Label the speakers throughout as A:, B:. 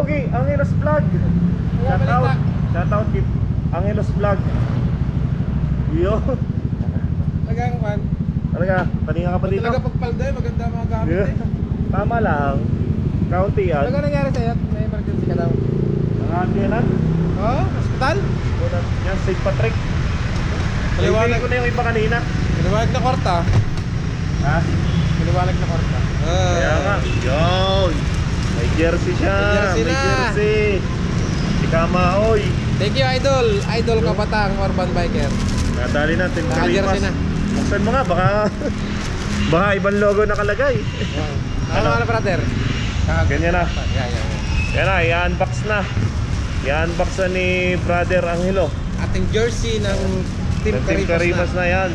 A: Pogi, Angelos Vlog. Shout out kay Angelos Vlog. Yo.
B: Talagang man.
A: Talaga, paninga ka pa dito.
B: Talaga pagpalday, maganda mga gamit
A: Yeah. Tama lang. Kaunti yan.
B: Talaga nangyari sa'yo? May emergency ka daw?
A: Nakahati yan ah.
B: Oo? Hospital?
A: Yan, St. Patrick.
B: Maliwanag
A: ko na yung iba kanina.
B: Maliwanag na kwarta.
A: Ha?
B: Maliwanag na kwarta.
A: Kaya nga. Yun. May jersey siya.
B: May jersey
A: May
B: na.
A: jersey. Si Kamaoy.
B: Thank you, Idol. Idol Kabatang Urban Biker.
A: Nadali natin.
B: Naka-jersey na.
A: Buksan mo nga, baka baka ibang logo nakalagay.
B: Ano nga na, brother?
A: Ganyan na.
B: Yeah.
A: Yan na, i-unbox na. I-unbox na ni Brother Angelo.
B: Ating jersey ng Team
A: Team Carimas na yan.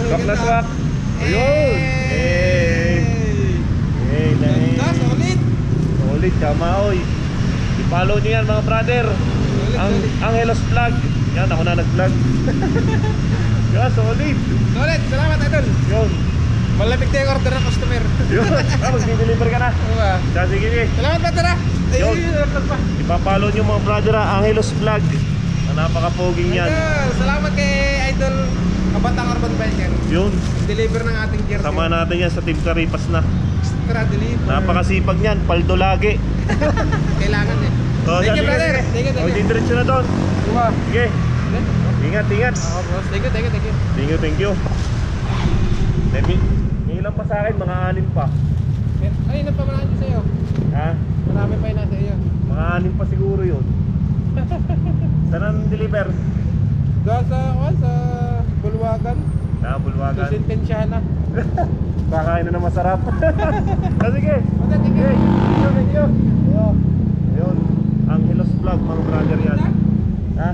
A: Swak na swak. Ayun. Hey. Hey, nice.
B: Solid.
A: Solid, Kamaoy. I-follow nyo yan mga brother. Ang Angelos Vlog. Yan, ako na nag-vlog. Yeah, solid.
B: Solid. Salamat, Idol.
A: Yun.
B: Malamig na yung order ng customer.
A: Yun. Mag-deliver ka na.
B: Diba?
A: Sige.
B: Salamat, brother.
A: Yun. Ipapalo nyo mga brother Angelos Vlog. Napaka-poging yan.
B: Salamat kay Idol Kabatang Urban Biker.
A: Yun.
B: Deliver ng ating jersey.
A: Sama natin yan sa Team Caripas na.
B: Extra deliver.
A: Napakasipag niyan. Paldo lagi.
B: Kailangan eh.
A: Oh,
B: Thank you,
A: sige,
B: brother.
A: sige.
B: Thank you.
A: Oh, diretso na doon.
B: Diba?
A: Sige. Ingat.
B: Ako, boss. Thank you.
A: Thank you. May ilang pa sa akin, mga 6 pa.
B: Ay, ilan pa marami sa'yo?
A: Ha?
B: Marami pa yun nasa iyo.
A: Mga 6 pa siguro yun. Saan ang deliver?
B: Doon sa Bulwagan.
A: Bulwagan.
B: Susintensyahan na.
A: Kakain na masarap. Sige.
B: Thank you.
A: Thank you. Ayun. Angelos Vlog, mga brother yan. Ha?